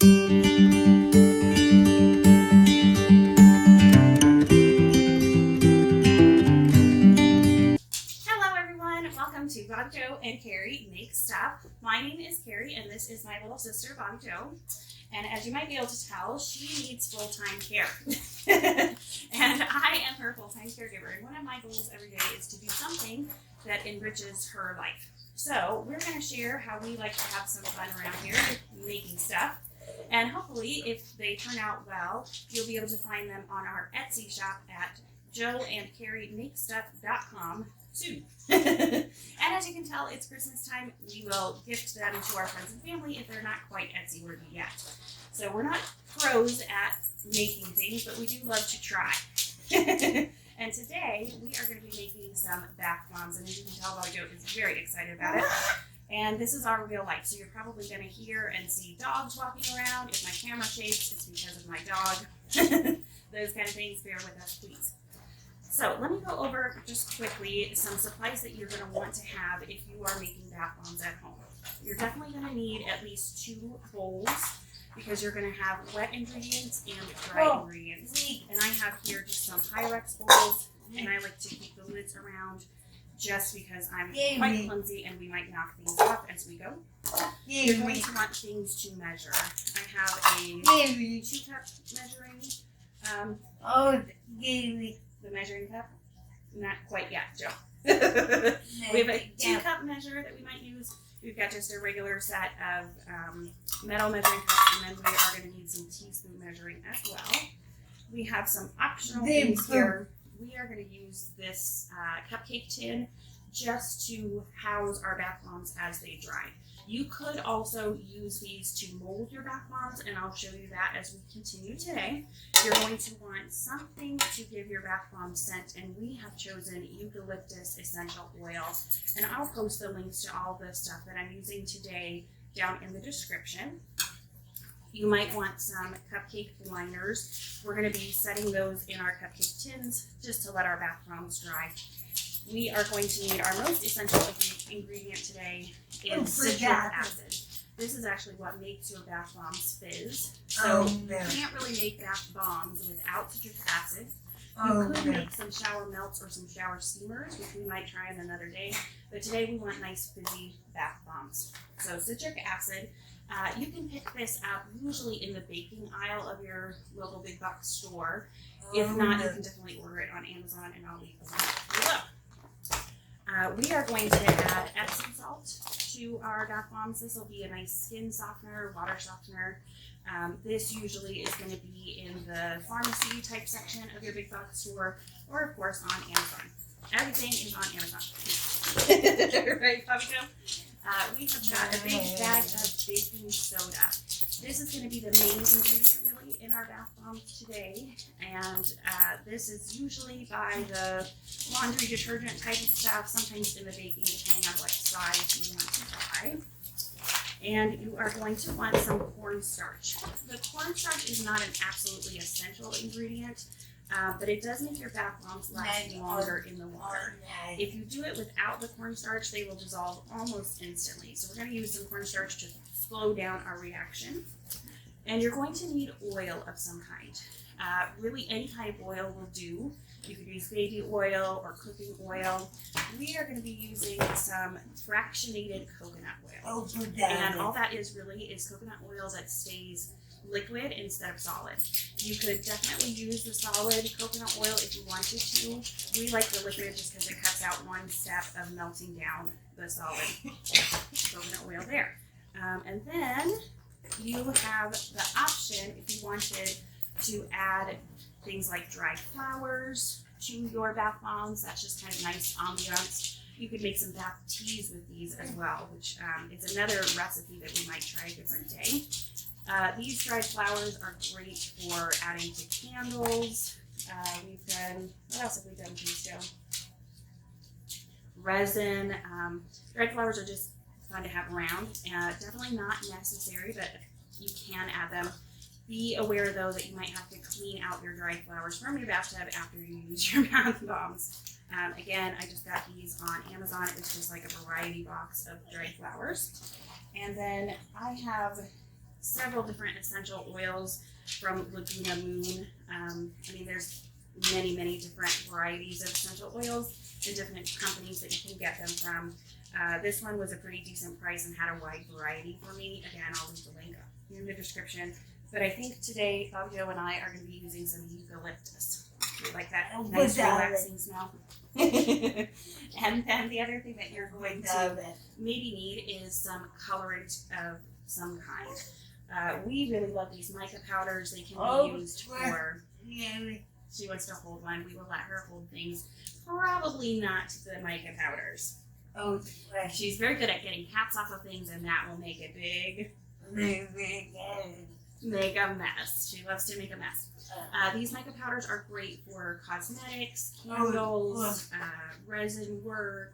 Welcome to Bobby Jo and Carrie Make Stuff. My name is Carrie and this is my little sister Bobby Jo. And as you might be able to tell, she needs full-time care. And I am her full-time caregiver. And one of my goals every day is to do something that enriches her life. So we're going to share how we like to have some fun around here making stuff. And hopefully, if they turn out well, you'll be able to find them on our Etsy shop at JoAndCarrieMakeStuff.com soon. And as you can tell, it's Christmas time. We will gift them to our friends and family if they're not quite Etsy worthy yet. So we're not pros at making things, but we do love to try. And today we are going to be making some bath bombs, and as you can tell, Bobby Jo is very excited about it. And this is our real life, so you're probably going to hear and see dogs walking around. If my camera shakes, it's because of my dog. Those kind of things, bear with us, please. So let me go over just quickly some supplies that you're going to want to have if you are making bath bombs at home. You're definitely going to need at least 2 bowls because you're going to have wet ingredients and dry ingredients. And I have here just some Pyrex bowls, and I like to keep the lids around just because I'm quite clumsy and we might knock things off as we go. You're going to want things to measure. I have a 2-cup measuring. The measuring cup? Not quite yet, Jo. We have a 2-cup measure that we might use. We've got just a regular set of metal measuring cups, and then we are going to need some teaspoon measuring as well. We have some optional things here. We are going to use this cupcake tin just to house our bath bombs as they dry. You could also use these to mold your bath bombs, and I'll show you that as we continue today. You're going to want something to give your bath bomb scent, and we have chosen eucalyptus essential oil. And I'll post the links to all the stuff that I'm using today down in the description. You might want some cupcake liners. We're going to be setting those in our cupcake tins just to let our bath bombs dry. We are going to need our most essential ingredient today is citric acid. This is actually what makes your bath bombs fizz. So you can't really make bath bombs without citric acid. You could make some shower melts or some shower steamers, which we might try on another day. But today we want nice fizzy bath bombs. So citric acid. You can pick this up usually in the baking aisle of your local big box store. If not, you can definitely order it on Amazon, and I'll leave the link below. We are going to add epsom salt to our bath bombs. This will be a nice skin softener, water softener. This usually is going to be in the pharmacy type section of your big box store, or of course on Amazon. Everything is on Amazon. Right, Bobby Jo? We have got a big bag of baking soda. This is going to be the main ingredient really in our bath bombs today, and this is usually by the laundry detergent type of stuff, sometimes in the baking depending on what size you want to buy. And you are going to want some cornstarch. The cornstarch is not an absolutely essential ingredient, but it does make your bath bombs last longer in the water. If you do it without the cornstarch, they will dissolve almost instantly. So we're going to use some cornstarch to slow down our reaction. And you're going to need oil of some kind. Really any kind of oil will do. You could use baby oil or cooking oil. We are going to be using some fractionated coconut oil. And all that is really is coconut oil that stays liquid instead of solid. You could definitely use the solid coconut oil if you wanted to. We like the liquid just because it cuts out one step of melting down the solid coconut oil there. And then you have the option, if you wanted to add things like dried flowers to your bath bombs. That's just kind of nice ambiance. You could make some bath teas with these as well, which is another recipe that we might try a different day. These dried flowers are great for adding to candles. We've done, what else have we done with these, Jo? Resin. Dried flowers are just fun to have around. Definitely not necessary, but you can add them. Be aware though that you might have to clean out your dried flowers from your bathtub after you use your bath bombs. Again, I just got these on Amazon. It's just like a variety box of dried flowers. And then I have several different essential oils from Laguna Moon. I mean, there's many different varieties of essential oils and different companies that you can get them from. This one was a pretty decent price and had a wide variety for me. Again, I'll leave the link in the description. But I think today, Bob Joe and I are going to be using some eucalyptus. You like that nice relaxing smell? And then the other thing that you're going to maybe need is some colorant of some kind. We really love these mica powders. They can be used for... She wants to hold one. We will let her hold things. Probably not the mica powders. Oh, she's very good at getting caps off of things, and that will make it make a mess. She loves to make a mess. These mica powders are great for cosmetics, candles, resin work,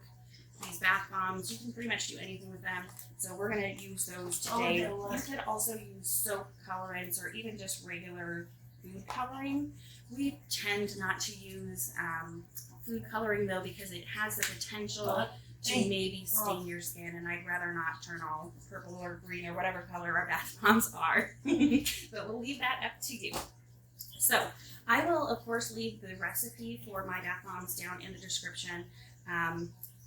these bath bombs. You can pretty much do anything with them. So we're going to use those today. You could also use soap colorants or even just regular food coloring. We tend not to use food coloring though because it has the potential to maybe stain your skin, and I'd rather not turn all purple or green or whatever color our bath bombs are. But we'll leave that up to you. So I will of course leave the recipe for my bath bombs down in the description.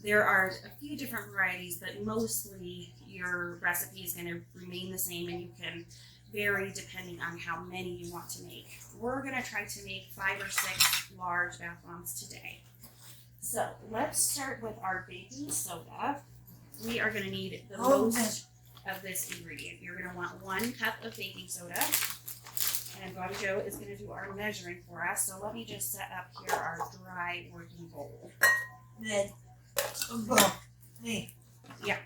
There are a few different varieties, but mostly your recipe is going to remain the same, and you can vary depending on how many you want to make. We're going to try to make 5 or 6 large bath bombs today. So let's start with our baking soda. We are going to need the most of this ingredient. You're going to want 1 cup of baking soda. And Bobby Joe is going to do our measuring for us. So let me just set up here our dry working bowl. Yeah,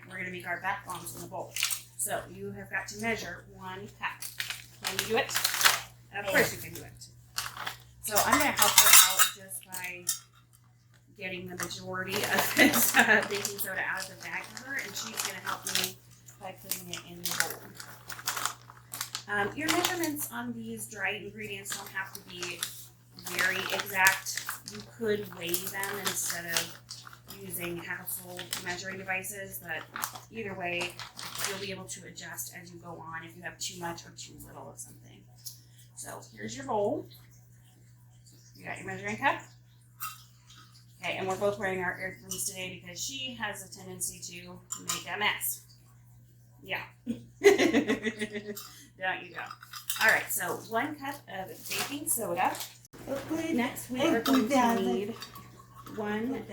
we're going to make our bath bombs in the bowl. So you have got to measure 1 cup. Can you do it? Of course you can do it. So I'm going to help her out just by getting the majority of this baking soda out of the bag for her, and she's going to help me by putting it in the bowl. Your measurements on these dry ingredients don't have to be very exact. You could weigh them instead of using household measuring devices, but either way, you'll be able to adjust as you go on if you have too much or too little of something. So here's your bowl. You got your measuring cup. Okay, and we're both wearing our earphones today because she has a tendency to make a mess. Yeah. Don't you go. All right, so 1 cup of baking soda. Next, we are going to need 1...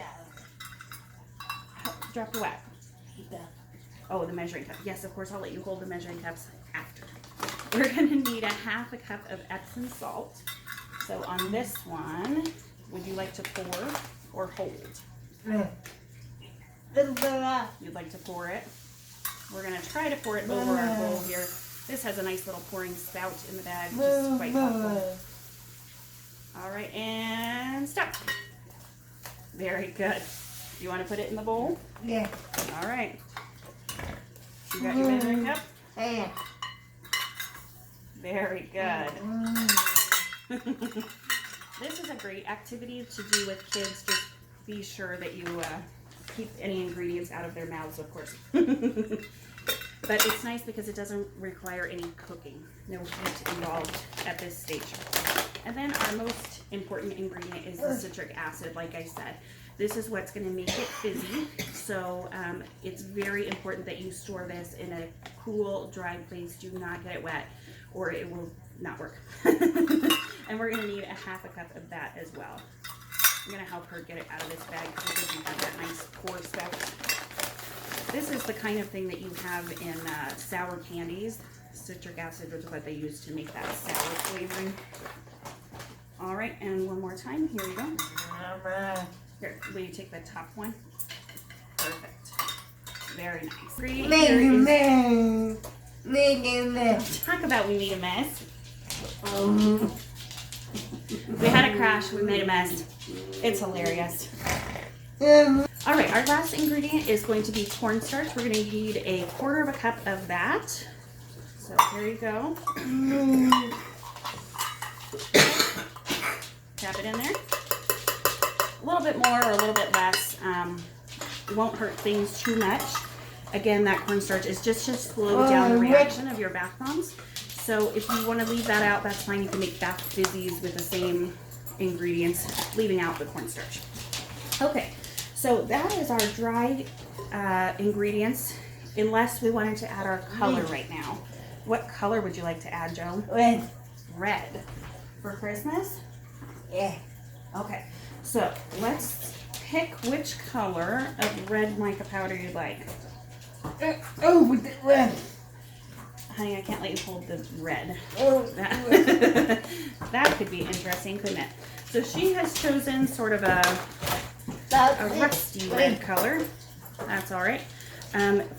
Drop the what? Oh, the measuring cup. Yes, of course, I'll let you hold the measuring cups after. We're going to need 1/2 cup of epsom salt. So on this one, would you like to pour or hold? You'd like to pour it? We're going to try to pour it over our bowl here. This has a nice little pouring spout in the bag, which is quite helpful. All right, and stop. Very good. You want to put it in the bowl? Yeah. All right. You got your measuring cup? Yeah. Very good. This is a great activity to do with kids. Just be sure that you keep any ingredients out of their mouths, of course. But it's nice because it doesn't require any cooking. No heat involved at this stage. And then our most important ingredient is the citric acid, like I said. This is what's going to make it fizzy. So it's very important that you store this in a cool, dry place. Do not get it wet or it will not work. And we're going to need 1/2 cup of that as well. I'm going to help her get it out of this bag because it doesn't have that nice pour spout. This is the kind of thing that you have in sour candies. Citric acid is what they use to make that sour flavoring. All right, and one more time. Here we go. Here, will you take the top one? Perfect. Very nice. Talk about we made a mess. We had a crash. We made a mess. It's hilarious. All right, our last ingredient is going to be cornstarch. We're going to need 1/4 cup of that. So here you go. Tap it in there. A little bit more or a little bit less. It won't hurt things too much. Again, that cornstarch is just to slow down the reaction of your bath bombs. So if you want to leave that out, that's fine. You can make bath fizzies with the same ingredients, leaving out the cornstarch. Okay, so that is our dry ingredients, unless we wanted to add our color right now. What color would you like to add, Jo? Red. Red. For Christmas? Yeah. Okay, so let's pick which color of red mica powder you'd like. Oh, with the red. Honey, I can't let you hold the red. Oh, That could be interesting, couldn't it? So she has chosen sort of a rusty red color. That's all right.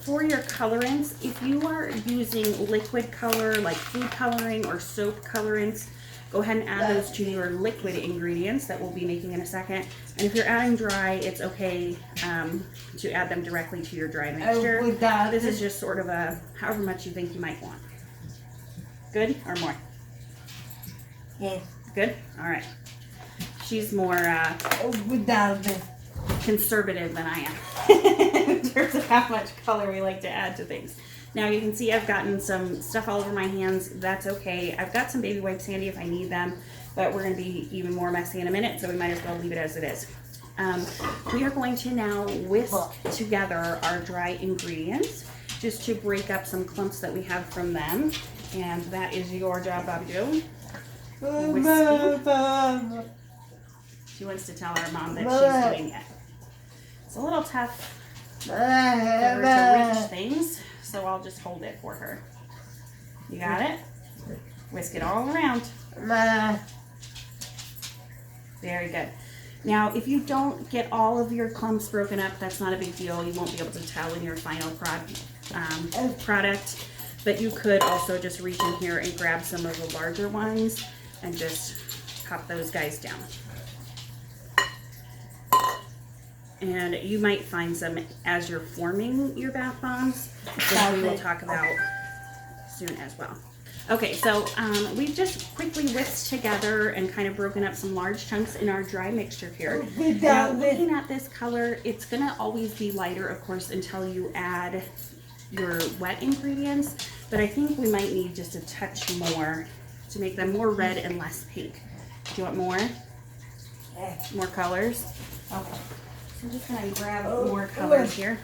For your colorants, if you are using liquid color like food coloring or soap colorants, go ahead and add those to your liquid ingredients that we'll be making in a second. And if you're adding dry, it's okay to add them directly to your dry mixture. This is just sort of a however much you think you might want. Good or more? Yeah. Good? All right. She's more conservative than I am in terms of how much color we like to add to things. Now you can see I've gotten some stuff all over my hands. That's okay. I've got some baby wipes handy if I need them, but we're going to be even more messy in a minute, so we might as well leave it as it is. We are going to now whisk together our dry ingredients just to break up some clumps that we have from them, and that is your job, Bobby Jo. Whisking. She wants to tell our mom that she's doing it. It's a little tough for her to reach things, so I'll just hold it for her. You got it? Whisk it all around. Very good. Now, if you don't get all of your clumps broken up, that's not a big deal. You won't be able to tell in your final product, but you could also just reach in here and grab some of the larger ones and just pop those guys down. And you might find some as you're forming your bath bombs, which we will talk about soon as well. Okay, so we've just quickly whisked together and kind of broken up some large chunks in our dry mixture here. Now, looking at this color, it's going to always be lighter, of course, until you add your wet ingredients, but I think we might need just a touch more to make them more red and less pink. Do you want more? More colors? Okay. So I'm just going to grab more colors here.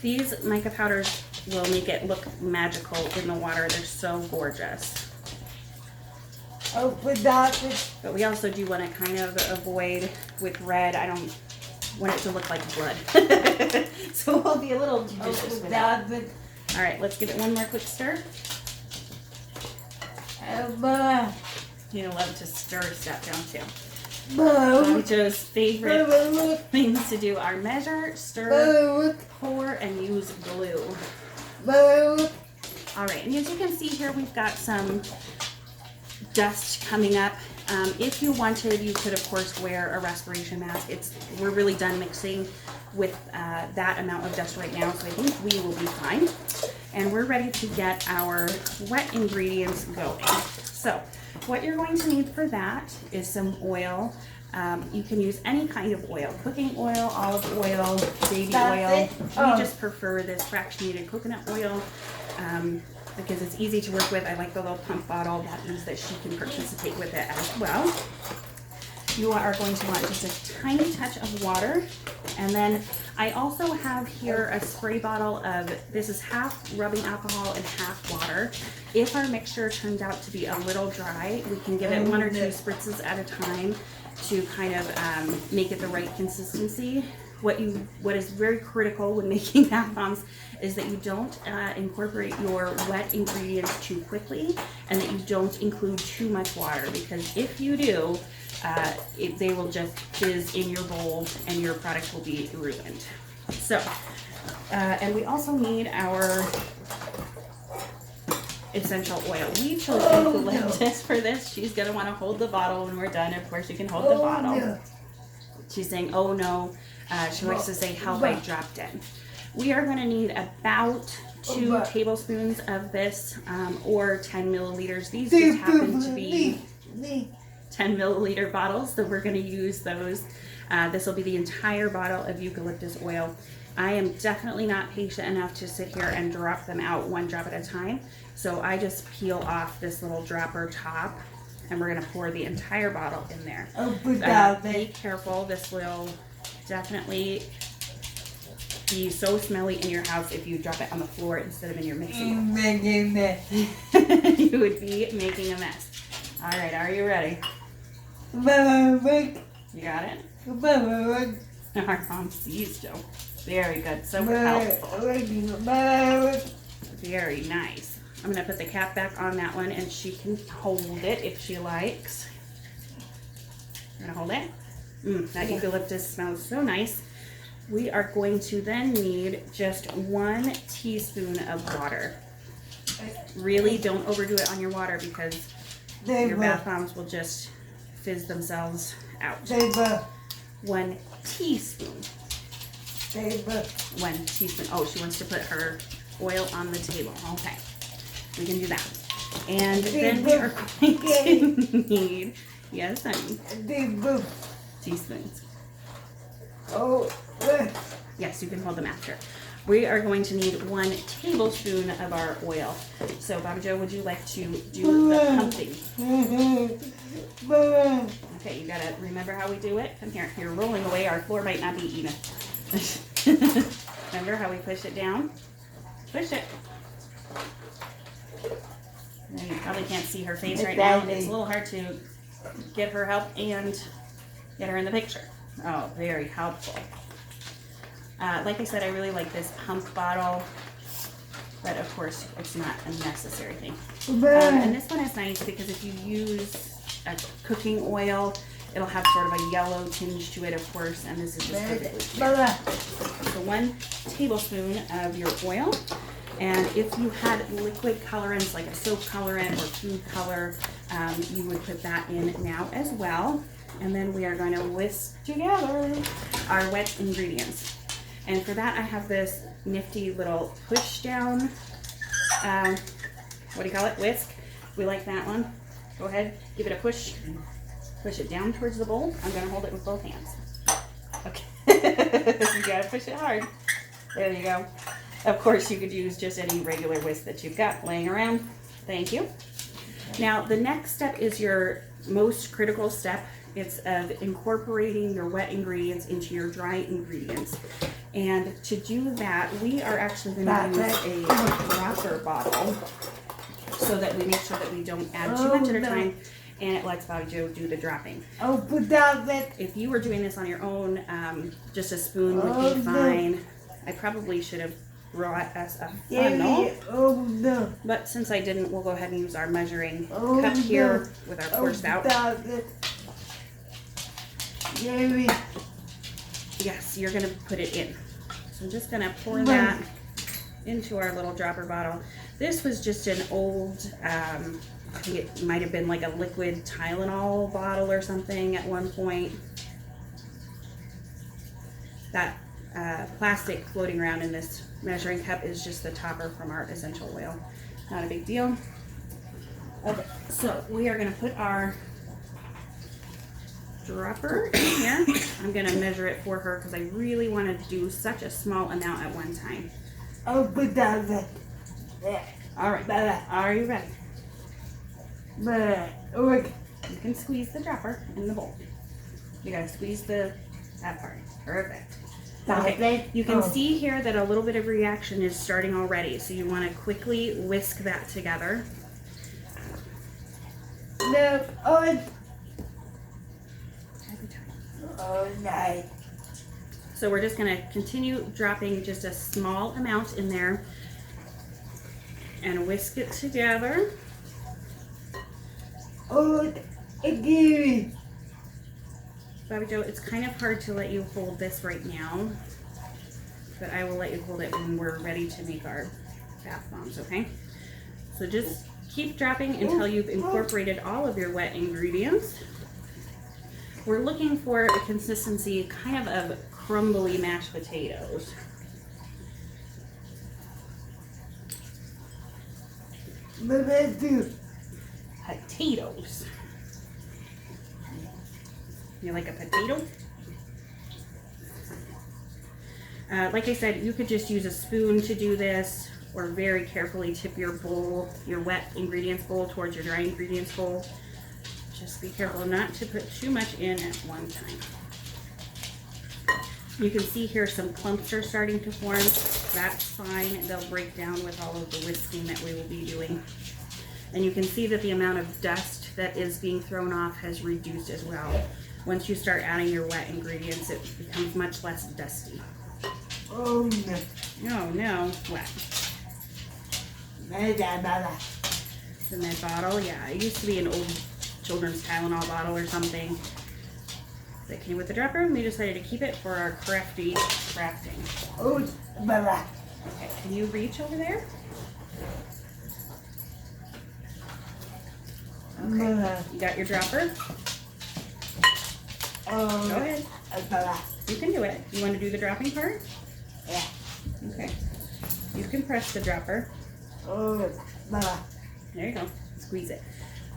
These mica powders will make it look magical in the water. They're so gorgeous. But we also do want to kind of avoid with red. I don't want it to look like blood. So we'll be a little judicious with that. All right, let's give it one more quick stir. You love to stir stuff, don't you? Jo's favorite things to do are measure, stir, pour, and use glue. All right, and as you can see here, we've got some dust coming up. If you wanted, you could, of course, wear a respiration mask. We're really done mixing with that amount of dust right now, so I think we will be fine. And we're ready to get our wet ingredients going. So what you're going to need for that is some oil. You can use any kind of oil, cooking oil, olive oil, baby oil. We just prefer this fractionated coconut oil because it's easy to work with. I like the little pump bottle. That means that she can participate with it as well. You are going to want just a tiny touch of water. And then I also have here a spray bottle of, this is half rubbing alcohol and half water. If our mixture turns out to be a little dry, we can give it 1 or 2 spritzes at a time to kind of make it the right consistency. What is very critical when making bath bombs is that you don't incorporate your wet ingredients too quickly, and that you don't include too much water, because if you do, they will just fizz in your bowl and your product will be ruined. So, and we also need our essential oil. We chose eucalyptus for this. She's going to want to hold the bottle when we're done. Of course, you can hold the bottle. No. She's saying, oh no. She likes to say, help, I dropped it. We are going to need about 2 tablespoons of this, or 10 milliliters. These just happen to be 10 milliliter bottles, so we're going to use those. This will be the entire bottle of eucalyptus oil. I am definitely not patient enough to sit here and drop them out one drop at a time. So I just peel off this little dropper top, and we're gonna pour the entire bottle in there. Be careful, this will definitely be so smelly in your house if you drop it on the floor instead of in your mixing bowl. You would be making a mess. All right, are you ready? You got it? Our mom sees, Joe. Very good, so helpful. Very nice. I'm gonna put the cap back on that one, and she can hold it if she likes. You're gonna hold it? That eucalyptus smells so nice. We are going to then need just 1 teaspoon of water. Really don't overdo it on your water because your bath bombs will just fizz themselves out. 1 teaspoon. 1 teaspoon. Oh, she wants to put her oil on the table. Okay, we can do that. And then we are going to need, yes, honey, teaspoons. Yes, you can hold them after. We are going to need 1 tablespoon of our oil. So, Bobby Joe, would you like to do the pumping? Okay, you gotta remember how we do it. Come here. You're rolling away. Our floor might not be even. Remember how we push it down? Push it. You probably can't see her face right now. It's a little hard to get her help and get her in the picture. Oh, very helpful. Like I said, I really like this pump bottle, but of course it's not a necessary thing. And this one is nice because if you use a cooking oil, it'll have sort of a yellow tinge to it, of course, and this is just perfectly clear. So 1 tablespoon of your oil, and if you had liquid colorants like a soap colorant or food color, you would put that in now as well. And then we are going to whisk together our wet ingredients. And for that, I have this nifty little push down, what do you call it? Whisk. We like that one. Go ahead, give it a push. Push it down towards the bowl. I'm gonna hold it with both hands. Okay. You gotta push it hard. There you go. Of course, you could use just any regular whisk that you've got laying around. Thank you. Now, the next step is your most critical step. It's of incorporating your wet ingredients into your dry ingredients. And to do that, we are actually going to use a dropper bottle so that we make sure that we don't add too much at a time, and it lets Bobby Joe do the dropping. If you were doing this on your own, just a spoon would be fine. I probably should have brought us a funnel, but since I didn't, we'll go ahead and use our measuring cup here with our pour spout. Yes, you're gonna put it in. So I'm just gonna pour that into our little dropper bottle. This was just an old, I think it might have been like a liquid Tylenol bottle or something at one point. That plastic floating around in this measuring cup is just the topper from our essential oil. Not a big deal. Okay, so we are gonna put our dropper in here. I'm gonna measure it for her because I really want to do such a small amount at one time. All right, are you ready? You can squeeze the dropper in the bowl. You gotta squeeze that part. Perfect. Okay, you can see here that a little bit of reaction is starting already, so you want to quickly whisk that together. So we're just going to continue dropping just a small amount in there and whisk it together. Bobby Joe, it's kind of hard to let you hold this right now, but I will let you hold it when we're ready to make our bath bombs, okay? So just keep dropping until you've incorporated all of your wet ingredients. We're looking for a consistency kind of crumbly mashed potatoes. Potatoes. You like a potato? Like I said, you could just use a spoon to do this, or very carefully tip your bowl, your wet ingredients bowl towards your dry ingredients bowl. Just be careful not to put too much in at one time. You can see here some clumps are starting to form. That's fine. They'll break down with all of the whisking that we will be doing. And you can see that the amount of dust that is being thrown off has reduced as well. Once you start adding your wet ingredients, it becomes much less dusty. Oh no. No, no, wet. The med bottle, yeah. It used to be an old children's Tylenol bottle or something that came with the dropper, and we decided to keep it for our crafting. Oh, Baba. Okay, can you reach over there? Okay, you got your dropper? Oh, Go ahead. Baba. You can do it. You want to do the dropping part? Yeah. Okay. You can press the dropper. Oh, Baba. There you go. Squeeze it.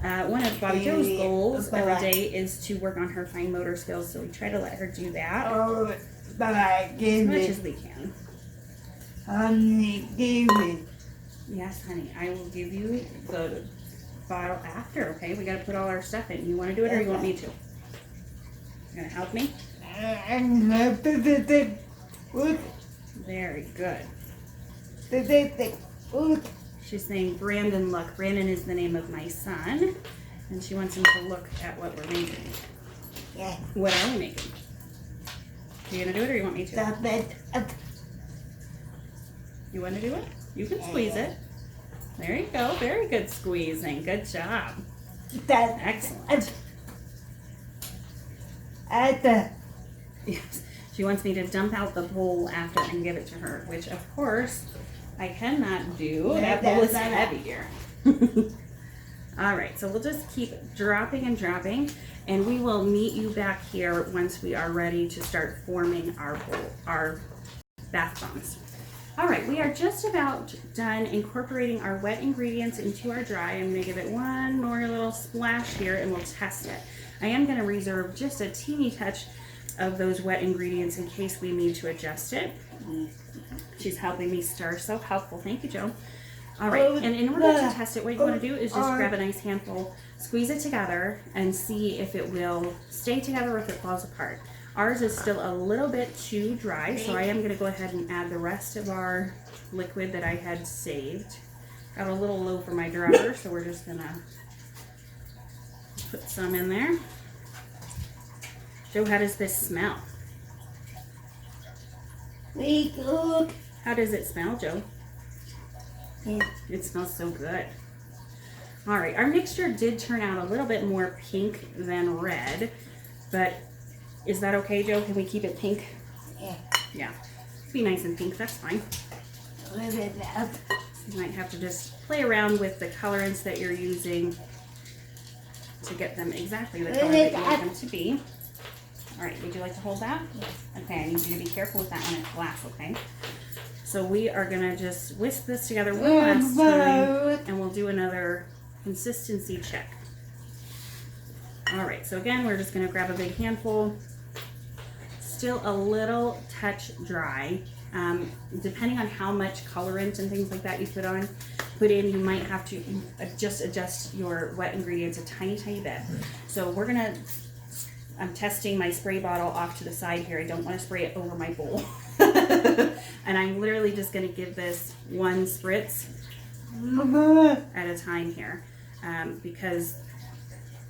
One of Bobby Joe's goals every day is to work on her fine motor skills, so we try to let her do that Oh, Baba, as give much me. as we can. Honey, give me. Yes, honey, I will give you the bottle after, okay? We gotta put all our stuff in. You wanna do it or you want me to? You gonna help me? Very good. She's saying, Brandon, look. Brandon is the name of my son, and she wants him to look at what we're making. Yeah. What are we making? Are you gonna do it or you want me to? Stop it. You wanna do it? You can squeeze it. There you go. Very good squeezing. Good job. Excellent. Yes. She wants me to dump out the bowl after and give it to her, which of course I cannot do. That bowl is heavier. All right, so we'll just keep dropping and dropping, and we will meet you back here once we are ready to start forming our bath bombs. All right, we are just about done incorporating our wet ingredients into our dry. I'm gonna give it one more little splash here and we'll test it. I am gonna reserve just a teeny touch of those wet ingredients in case we need to adjust it. She's helping me stir, so helpful. Thank you, Joe. All right, and in order to test it, what you want to do is just grab a nice handful, squeeze it together, and see if it will stay together or if it falls apart. Ours is still a little bit too dry, so I am going to go ahead and add the rest of our liquid that I had saved. Got a little low for my dropper, so we're just going to put some in there. Joe, how does this smell? We cook. How does it smell, Joe? Yeah. It smells so good. All right, our mixture did turn out a little bit more pink than red, but is that okay, Joe? Can we keep it pink? Yeah. Yeah, be nice and pink, that's fine. Live it up. You might have to just play around with the colorants that you're using to get them exactly the color that you want them to be. All right, would you like to hold that? Okay, I need you to be careful with that one. It's glass, okay? So we are gonna just whisk this together one last time, and we'll do another consistency check. All right, so again, we're just gonna grab a big handful. Still a little touch dry. Depending on how much colorant and things like that you put in, you might have to just adjust your wet ingredients a tiny, tiny bit. So we're gonna, I'm testing my spray bottle off to the side here. I don't want to spray it over my bowl. And I'm literally just going to give this one spritz at a time here, because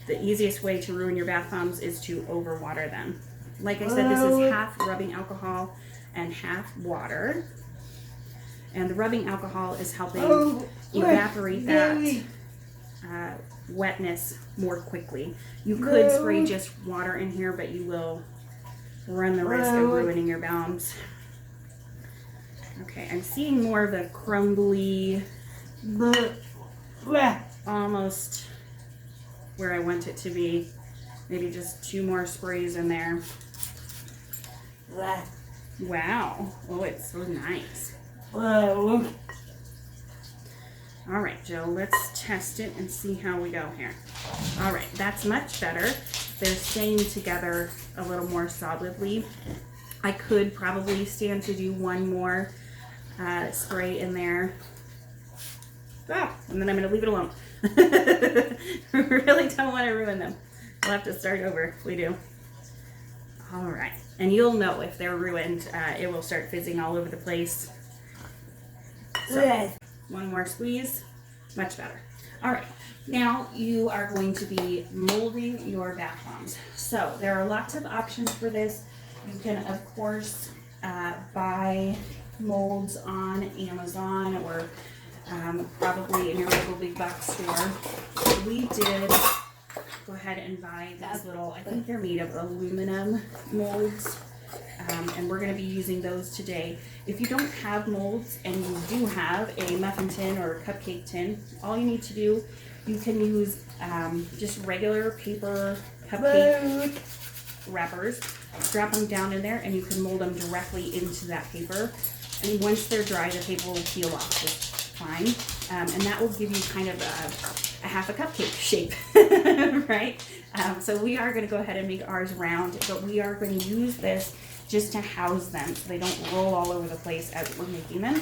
the easiest way to ruin your bath bombs is to overwater them. Like I said, this is half rubbing alcohol and half water. And the rubbing alcohol is helping evaporate that wetness more quickly. You could spray just water in here, but you will run the risk of ruining your bombs. Okay, I'm seeing more of a crumbly, almost where I want it to be. Maybe just 2 more sprays in there. Wow. Oh, it's so nice. All right, Joe, let's test it and see how we go here. All right, that's much better. They're staying together a little more solidly. I could probably stand to do one more spray in there. And then I'm going to leave it alone. Really don't want to ruin them. We'll have to start over if we do. All right. And you'll know if they're ruined. It will start fizzing all over the place. So, one more squeeze. Much better. All right. Now you are going to be molding your bath bombs. So there are lots of options for this. You can, of course, buy molds on Amazon or probably in your local big box store. We did go ahead and buy these little, I think they're made of aluminum molds, and we're going to be using those today. If you don't have molds and you do have a muffin tin or a cupcake tin, all you need to do, you can use just regular paper cupcake wrappers, drop them down in there, and you can mold them directly into that paper. And once they're dry, the paper will peel off just fine, and that will give you kind of a half a cupcake shape, right? So we are going to go ahead and make ours round, but we are going to use this just to house them so they don't roll all over the place as we're making them.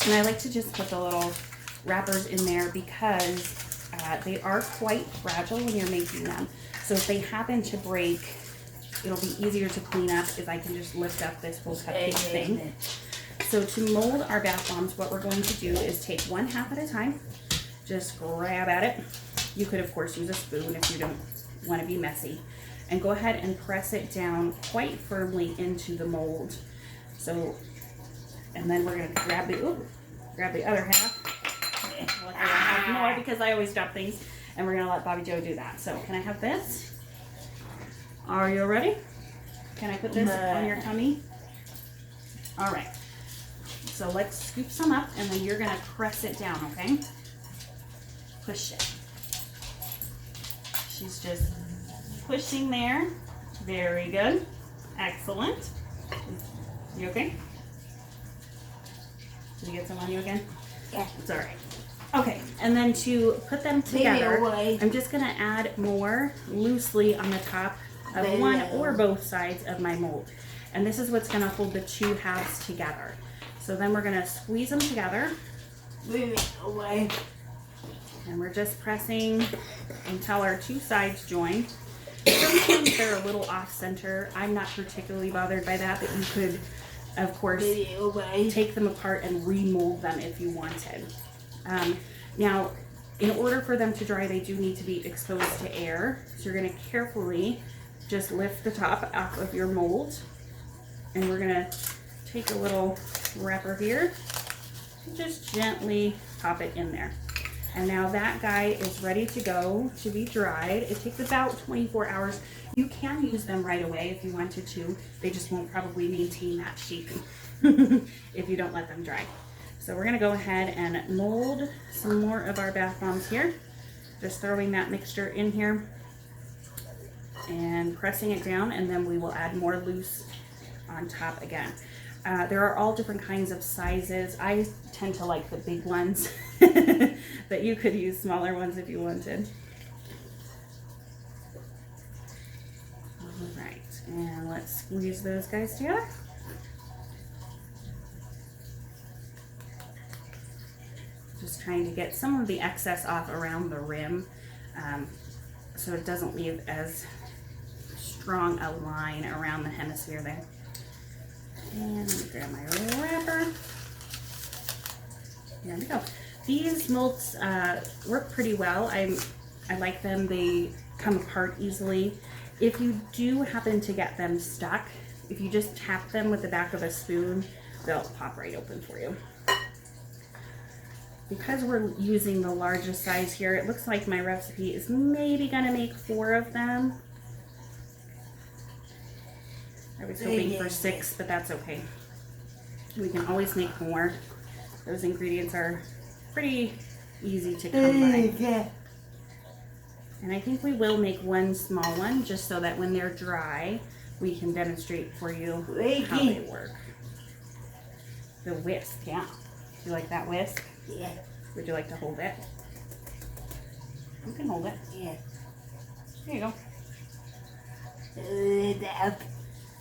And I like to just put the little wrappers in there because they are quite fragile when you're making them. So if they happen to break, it'll be easier to clean up if I can just lift up this whole cupcake thing. So to mold our bath bombs, what we're going to do is take one half at a time. Just grab at it. You could, of course, use a spoon if you don't want to be messy. And go ahead and press it down quite firmly into the mold. So, and then we're going to grab the other half. I'll have more because I always drop things. And we're going to let Bobby Joe do that. So can I have this? Are you ready? Can I put this on your tummy? All right. So let's scoop some up and then you're going to press it down, okay? Push it. She's just pushing there. Very good. Excellent. You okay? Did you get some on you again? Yeah. It's all right. Okay, and then to put them together, I'm just going to add more loosely on the top of one or both sides of my mold. And this is what's going to hold the two halves together. So then we're going to squeeze them together. And we're just pressing until our two sides join. Sometimes they're a little off center. I'm not particularly bothered by that, but you could, of course, take them apart and remold them if you wanted. Now, in order for them to dry, they do need to be exposed to air. So you're going to carefully just lift the top off of your mold. And we're going to take a little wrapper here and just gently pop it in there. And now that guy is ready to go to be dried. It takes about 24 hours. You can use them right away if you wanted to. They just won't probably maintain that shape if you don't let them dry. So we're gonna go ahead and mold some more of our bath bombs here. Just throwing that mixture in here and pressing it down, and then we will add more loose on top again. There are all different kinds of sizes. I tend to like the big ones, but you could use smaller ones if you wanted. All right, and let's squeeze those guys together. Just trying to get some of the excess off around the rim so it doesn't leave as strong a line around the hemisphere there. And let me grab my wrapper. There we go. These molds work pretty well. I like them. They come apart easily. If you do happen to get them stuck, if you just tap them with the back of a spoon, they'll pop right open for you. Because we're using the largest size here, it looks like my recipe is maybe gonna make 4 of them. I was hoping for 6, but that's okay. We can always make more. Those ingredients are pretty easy to come by. And I think we will make one small one just so that when they're dry, we can demonstrate for you how they work. The whisk, yeah. Do you like that whisk? Yeah. Would you like to hold it? You can hold it. Yeah. There you go.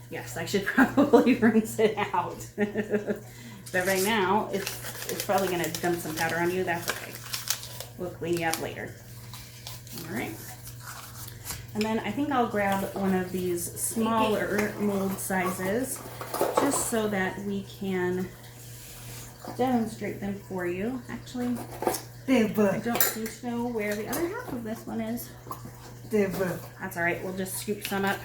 Yes, I should probably rinse it out. But right now, it's probably gonna dump some powder on you. That's okay. We'll clean you up later. All right. And then I think I'll grab one of these smaller mold sizes just so that we can demonstrate them for you. Actually, I don't seem to know where the other half of this one is. That's all right. We'll just scoop some up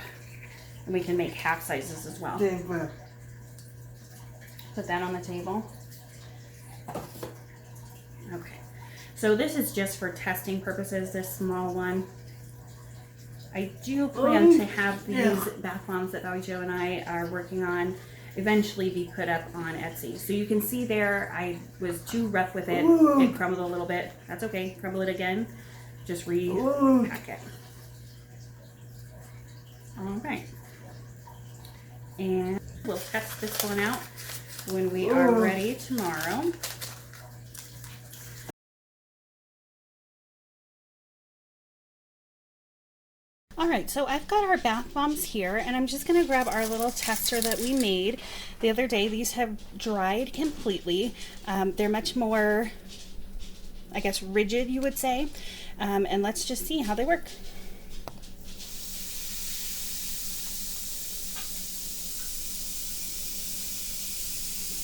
and we can make half sizes as well. Put that on the table. Okay. So this is just for testing purposes, this small one. I do plan to have these bath bombs that Valley Joe and I are working on eventually be put up on Etsy. So you can see there, I was too rough with it. It crumbled a little bit. That's okay. Crumble it again. Just repack it. All right. And we'll test this one out when we are ready tomorrow. Alright, so I've got our bath bombs here, and I'm just going to grab our little tester that we made the other day. These have dried completely. They're much more, I guess, rigid, you would say. And let's just see how they work.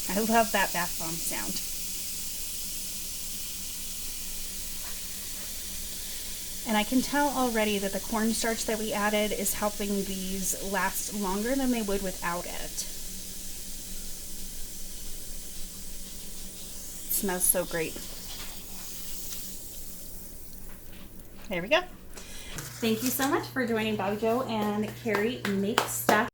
I love that bath bomb sound. And I can tell already that the cornstarch that we added is helping these last longer than they would without it. It smells so great. There we go. Thank you so much for joining Bobby Joe and Carrie Make Stuff.